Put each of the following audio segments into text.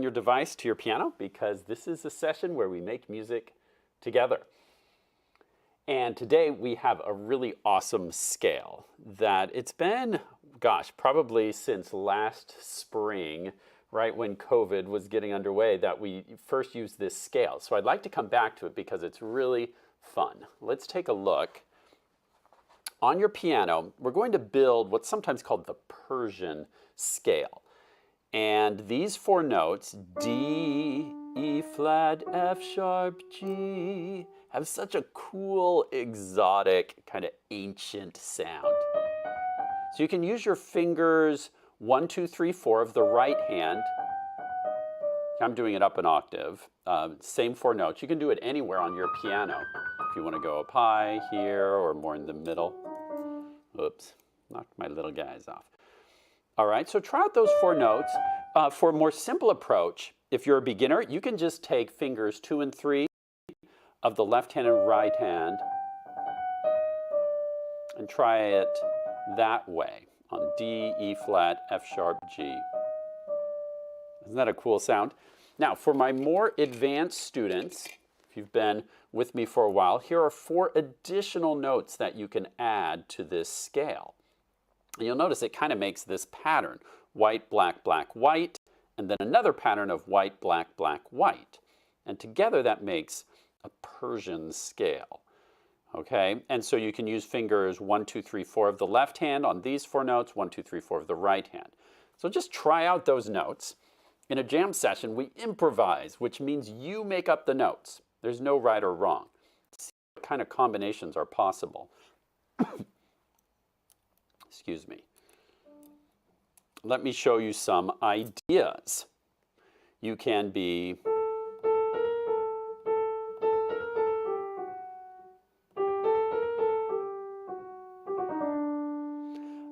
your device to your piano because this is a session where we make music together. And today we have a really awesome scale that it's been, gosh, probably since last spring, right when COVID was getting underway, that we first used this scale. So I'd like to come back to it because it's really fun. Let's take a look. On your piano, we're going to build what's sometimes called the Persian scale. And these four notes, D, E flat, F sharp, G, have such a cool, exotic, kind of ancient sound. So you can use your fingers 1, 2, 3, 4 of the right hand. I'm doing it up an octave. Same four notes. You can do it anywhere on your piano. If you want to go up high here or more in the middle. Oops, knocked my little guys off. All right, so try out those four notes. For a more simple approach, if you're a beginner, you can just take fingers 2 and 3 of the left hand and right hand and try it that way on D, E flat, F sharp, G. Isn't that a cool sound? Now, for my more advanced students, if you've been with me for a while, here are 4 additional notes that you can add to this scale. And you'll notice it kind of makes this pattern, white, black, black, white, and then another pattern of white, black, black, white. And together that makes a Persian scale. Okay, and so you can use fingers 1, 2, 3, 4 of the left hand on these 4 notes, 1, 2, 3, 4 of the right hand. So just try out those notes. In a jam session, we improvise, which means you make up the notes. There's no right or wrong. See what kind of combinations are possible. Excuse me. Let me show you some ideas. You can be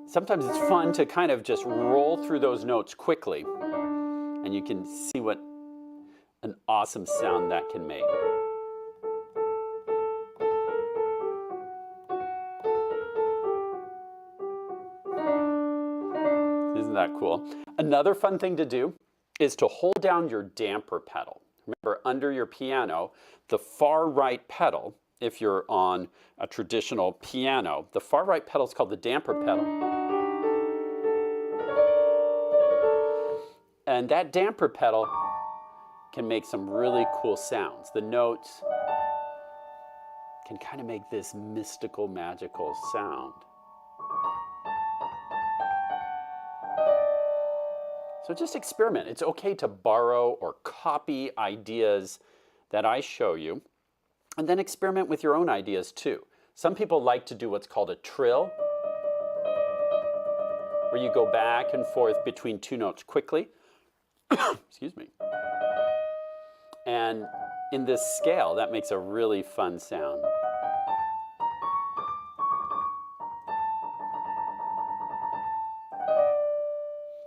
sometimes it's fun to kind of just roll through those notes quickly, and you can see what an awesome sound that can make. Isn't that cool? Another fun thing to do is to hold down your damper pedal. Remember, under your piano, the far right pedal, if you're on a traditional piano, the far right pedal is called the damper pedal. And that damper pedal can make some really cool sounds. The notes can kind of make this mystical, magical sound. So just experiment. It's okay to borrow or copy ideas that I show you, and then experiment with your own ideas too. Some people like to do what's called a trill, where you go back and forth between 2 notes quickly. Excuse me. And in this scale, that makes a really fun sound.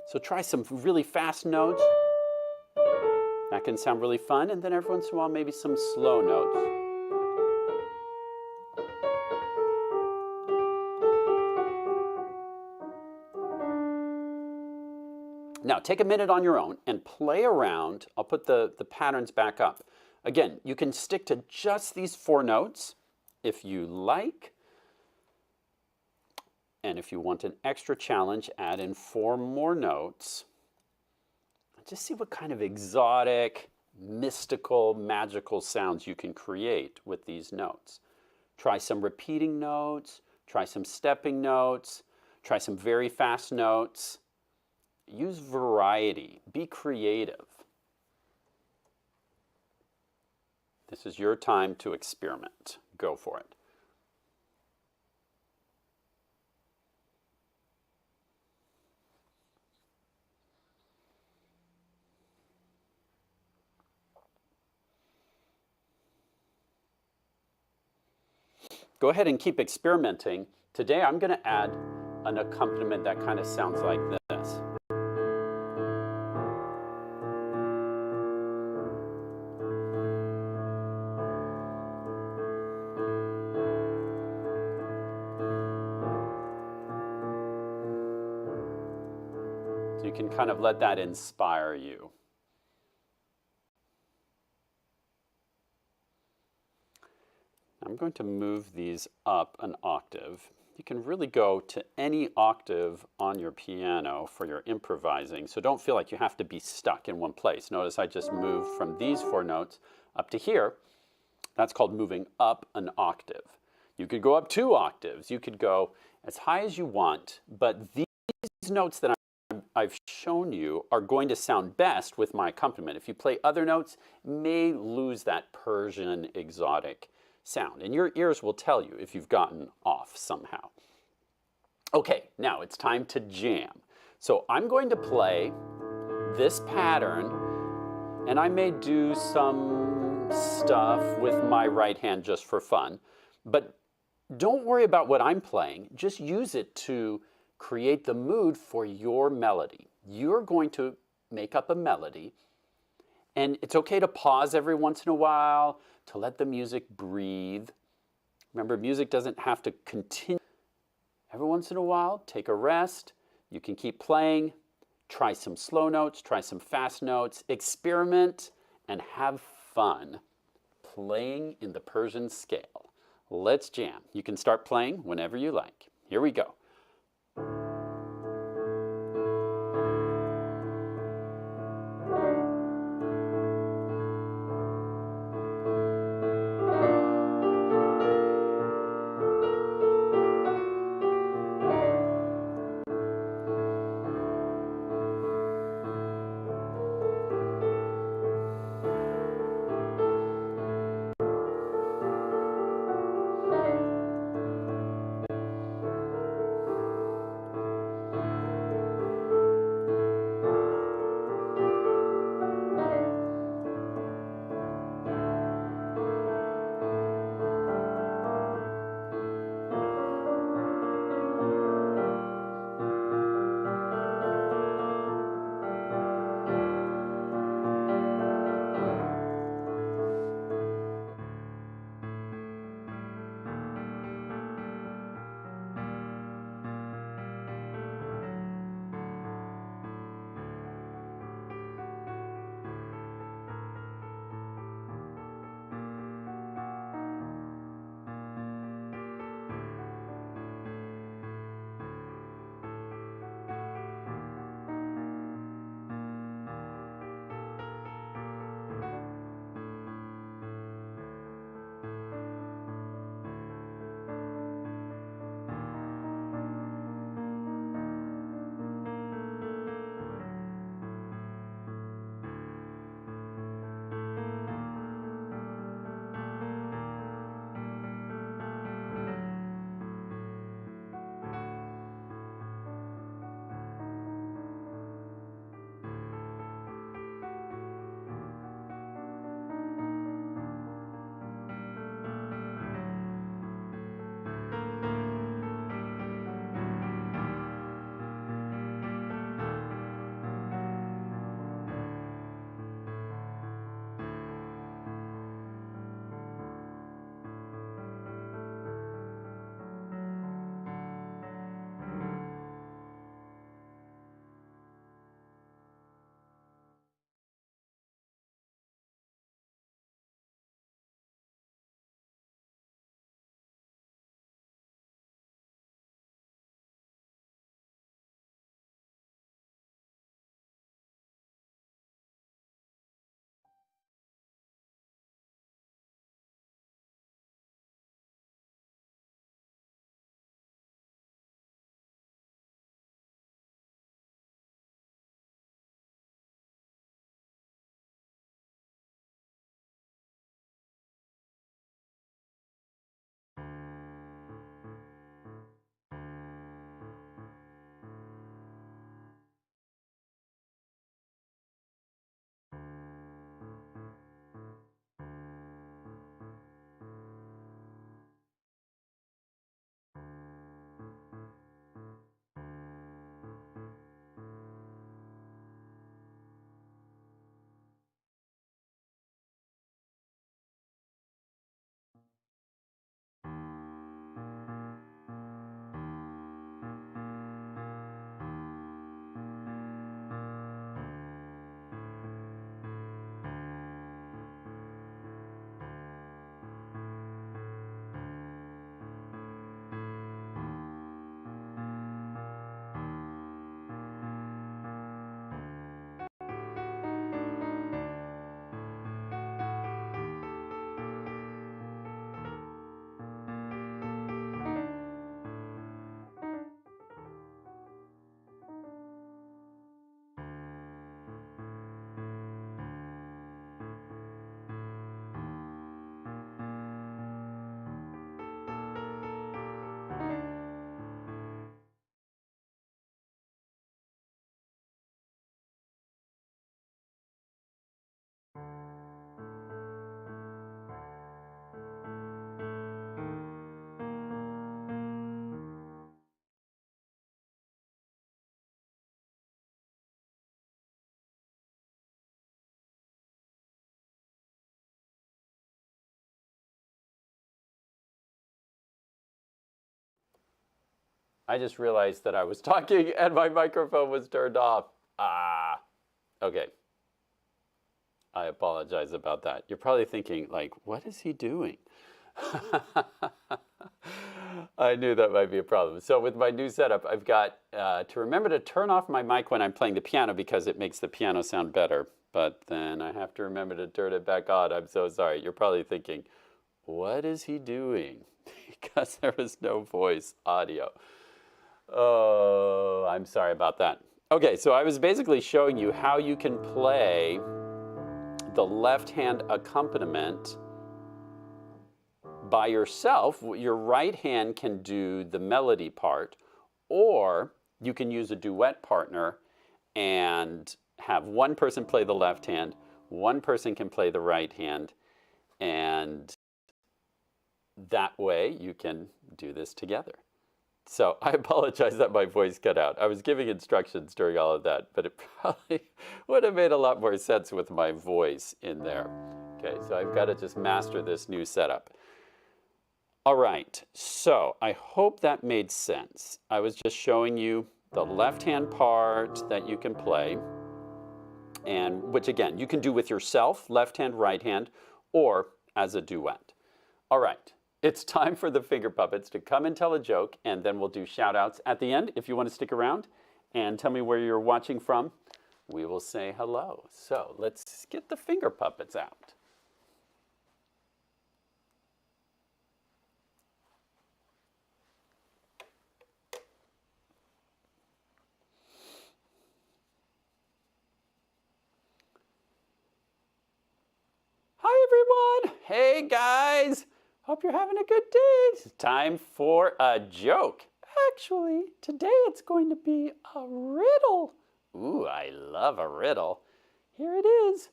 So try some really fast notes. That can sound really fun. And then every once in a while, maybe some slow notes. Now, take a minute on your own and play around. I'll put the patterns back up. Again, you can stick to just these 4 notes if you like. And if you want an extra challenge, add in 4 more notes. Just see what kind of exotic, mystical, magical sounds you can create with these notes. Try some repeating notes, try some stepping notes, try some very fast notes. Use variety, be creative. This is your time to experiment. Go for it. Go ahead and keep experimenting. Today I'm going to add an accompaniment that kind of sounds like this. So you can kind of let that inspire you. I'm going to move these up an octave. You can really go to any octave on your piano for your improvising, so don't feel like you have to be stuck in one place. Notice I just moved from these 4 notes up to here. That's called moving up an octave. You could go up 2 octaves. You could go as high as you want, but these notes that I've shown you are going to sound best with my accompaniment. If you play other notes, it may lose that Persian exotic sound, and your ears will tell you if you've gotten off somehow. Okay, now it's time to jam. So I'm going to play this pattern, and I may do some stuff with my right hand just for fun, but don't worry about what I'm playing. Just use it to create the mood for your melody. You're going to make up a melody, and it's okay to pause every once in a while to let the music breathe. Remember, music doesn't have to continue. Every once in a while, take a rest. You can keep playing. Try some slow notes, try some fast notes, experiment, and have fun playing in the Persian scale. Let's jam. You can start playing whenever you like. Here we go. I just realized that I was talking and my microphone was turned off. Ah, okay. I apologize about that. You're probably thinking, like, what is he doing? I knew that might be a problem. So with my new setup, I've got to remember to turn off my mic when I'm playing the piano because it makes the piano sound better. But then I have to remember to turn it back on. I'm so sorry. You're probably thinking, what is he doing? Because there was no voice audio. Oh, I'm sorry about that. Okay, so I was basically showing you how you can play the left hand accompaniment by yourself. Your right hand can do the melody part, or you can use a duet partner and have one person play the left hand, one person can play the right hand, and that way you can do this together. So I apologize that my voice cut out. I was giving instructions during all of that, but it probably would have made a lot more sense with my voice in there. Okay, so I've got to just master this new setup. All right, so I hope that made sense. I was just showing you the left-hand part that you can play, and which again, you can do with yourself, left hand, right hand, or as a duet. All right. It's time for the finger puppets to come and tell a joke, and then we'll do shout outs at the end. If you want to stick around and tell me where you're watching from, we will say hello. So let's get the finger puppets out. Hi everyone! Hey guys! Hope you're having a good day. It's time for a joke. Actually, today it's going to be a riddle. Ooh, I love a riddle. Here it is.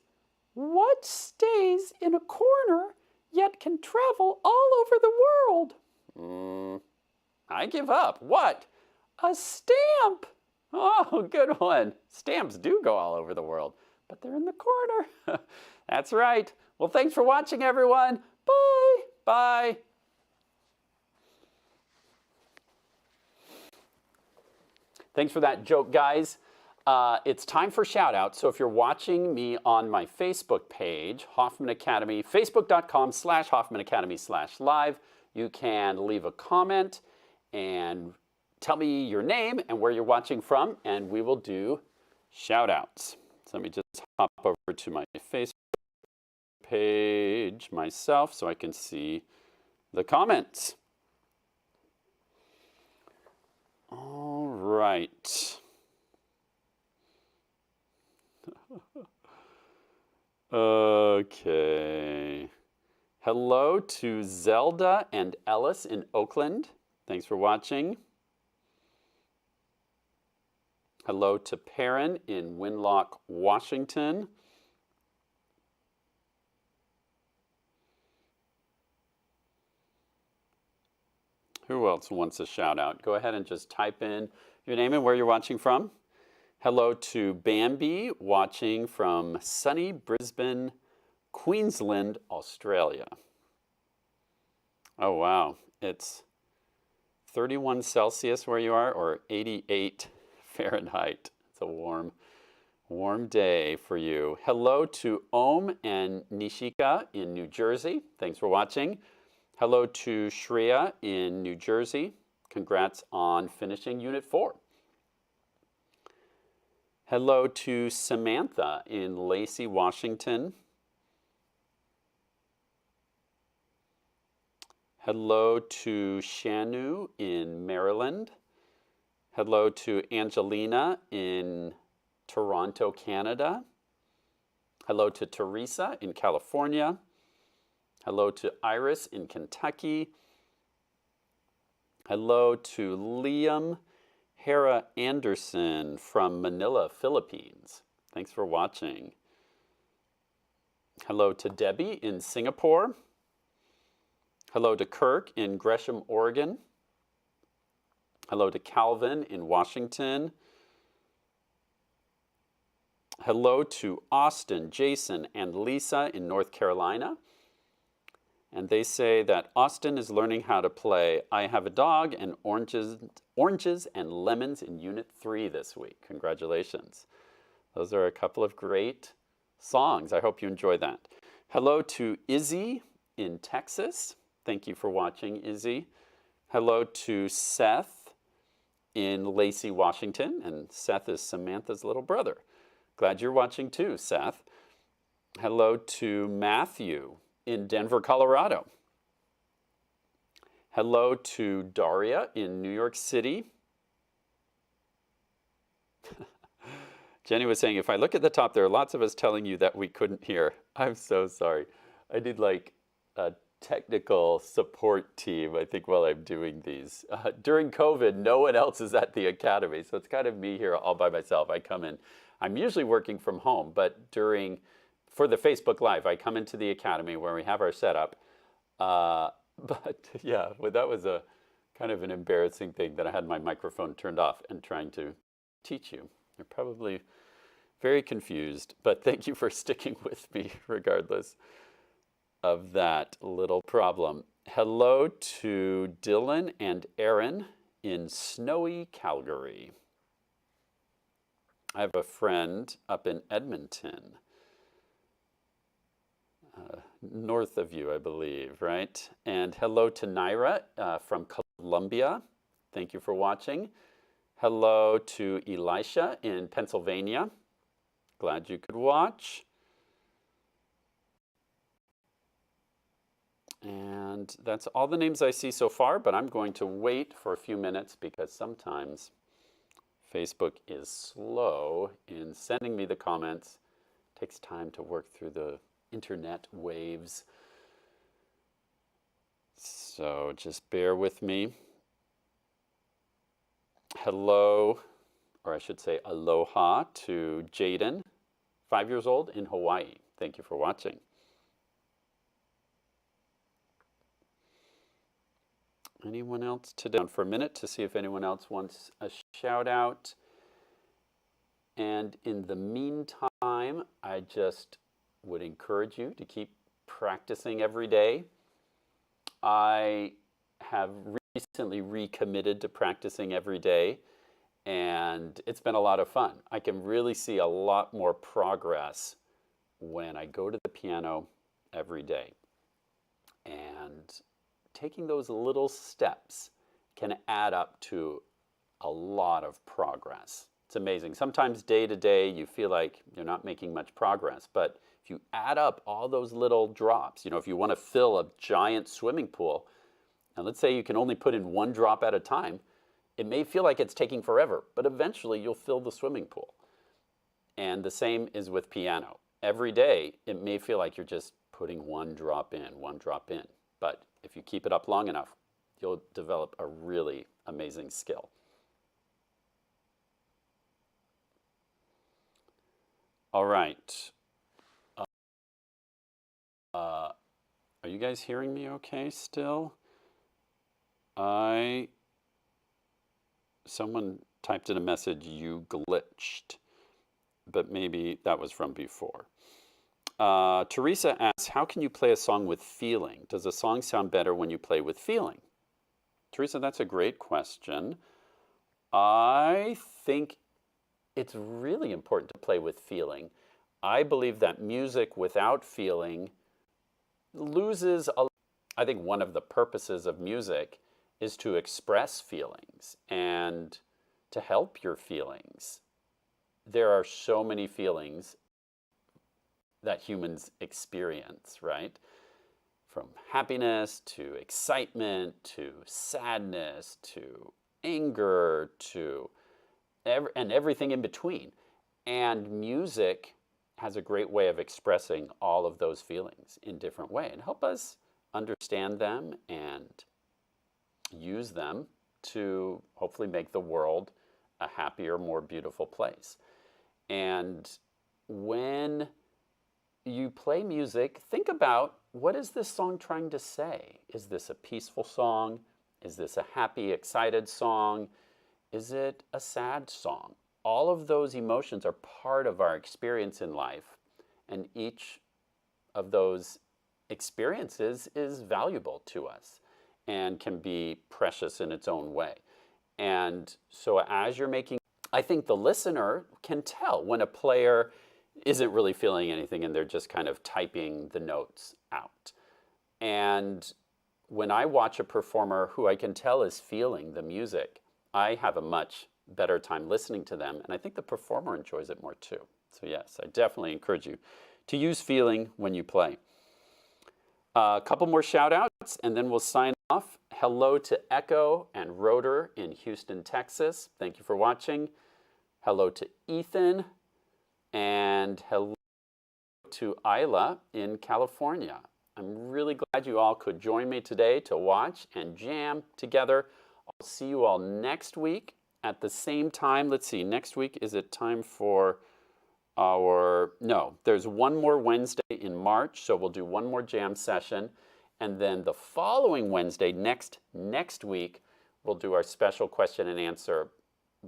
What stays in a corner yet can travel all over the world? I give up. What? A stamp. Oh, good one. Stamps do go all over the world, but they're in the corner. That's right. Well, thanks for watching, everyone. Bye. Bye. Thanks for that joke, guys. It's time for shout outs. So if you're watching me on my Facebook page, Hoffman Academy, facebook.com/Hoffman Academy/live, you can leave a comment and tell me your name and where you're watching from, and we will do shout outs. So let me just hop over to my Facebook page myself so I can see the comments. All right. Okay. Hello to Zelda and Ellis in Oakland. Thanks for watching. Hello to Perrin in Winlock, Washington. Who else wants a shout out? Go ahead and just type in your name and where you're watching from. Hello to Bambi, watching from sunny Brisbane, Queensland, Australia. Oh, wow. It's 31 Celsius where you are, or 88 Fahrenheit. It's a warm day for you. Hello to Om and Nishika in New Jersey. Thanks for watching. Hello to Shreya in New Jersey. Congrats on finishing Unit 4. Hello to Samantha in Lacey, Washington. Hello to Shanu in Maryland. Hello to Angelina in Toronto, Canada. Hello to Teresa in California. Hello to Iris in Kentucky. Hello to Liam Hera Anderson from Manila, Philippines. Thanks for watching. Hello to Debbie in Singapore. Hello to Kirk in Gresham, Oregon. Hello to Calvin in Washington. Hello to Austin, Jason, and Lisa in North Carolina. And they say that Austin is learning how to play I Have a Dog and Oranges and Lemons in Unit 3 this week. Congratulations. Those are a couple of great songs. I hope you enjoy that. Hello to Izzy in Texas. Thank you for watching, Izzy. Hello to Seth in Lacey, Washington. And Seth is Samantha's little brother. Glad you're watching too, Seth. Hello to Matthew in Denver, Colorado. Hello to Daria in New York City. Jenny was saying, if I look at the top, there are lots of us telling you that we couldn't hear. I'm so sorry. I need like a technical support team, I think, while I'm doing these. During COVID, no one else is at the Academy, so it's kind of me here all by myself. I come in. I'm usually working from home, but for the Facebook Live, I come into the Academy where we have our setup. But yeah, well, that was a kind of an embarrassing thing that I had my microphone turned off and trying to teach you. You're probably very confused, but thank you for sticking with me regardless of that little problem. Hello to Dylan and Aaron in snowy Calgary. I have a friend up in Edmonton. North of you, I believe, right? And hello to Naira from Colombia. Thank you for watching. Hello to Elisha in Pennsylvania. Glad you could watch. And that's all the names I see so far, but I'm going to wait for a few minutes because sometimes Facebook is slow in sending me the comments. It takes time to work through the internet waves. So just bear with me. Hello, or I should say aloha to Jaden, 5 years old in Hawaii. Thank you for watching. Anyone else today? Down for a minute to see if anyone else wants a shout out. And in the meantime, I just would encourage you to keep practicing every day. I have recently recommitted to practicing every day, and it's been a lot of fun. I can really see a lot more progress when I go to the piano every day. And taking those little steps can add up to a lot of progress. It's amazing. Sometimes day to day you feel like you're not making much progress, but if you add up all those little drops, if you want to fill a giant swimming pool, and let's say you can only put in one drop at a time, it may feel like it's taking forever, but eventually you'll fill the swimming pool. And the same is with piano. Every day it may feel like you're just putting one drop in, but if you keep it up long enough, you'll develop a really amazing skill. All right. Are you guys hearing me okay still? Someone typed in a message, you glitched, but maybe that was from before. Teresa asks, how can you play a song with feeling? Does a song sound better when you play with feeling? Teresa, that's a great question. I think it's really important to play with feeling. I believe that music without feeling loses I think one of the purposes of music is to express feelings and to help your feelings. There are so many feelings that humans experience, right? From happiness to excitement to sadness to anger to everything in between. And music has a great way of expressing all of those feelings in different ways and help us understand them and use them to hopefully make the world a happier, more beautiful place. And when you play music, think about, what is this song trying to say? Is this a peaceful song? Is this a happy, excited song? Is it a sad song? All of those emotions are part of our experience in life, and each of those experience is valuable to us and can be precious in its own way. And so as you're making, I think the listener can tell when a player isn't really feeling anything and they're just kind of typing the notes out. And when I watch a performer who I can tell is feeling the music, I have a much better time listening to them, and I think the performer enjoys it more too. So yes, I definitely encourage you to use feeling when you play. A couple more shout outs and then we'll sign off. Hello to Echo and Rotor in Houston, Texas. Thank you for watching. Hello to Ethan, and hello to Isla in California. I'm really glad you all could join me today to watch and jam together. I'll see you all next week at the same time. Let's see, next week, is it time for no, there's one more Wednesday in March, so we'll do one more jam session. And then the following Wednesday, next week, we'll do our special question and answer,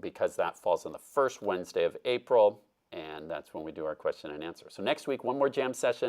because that falls on the first Wednesday of April, and that's when we do our question and answer. So next week, one more jam session.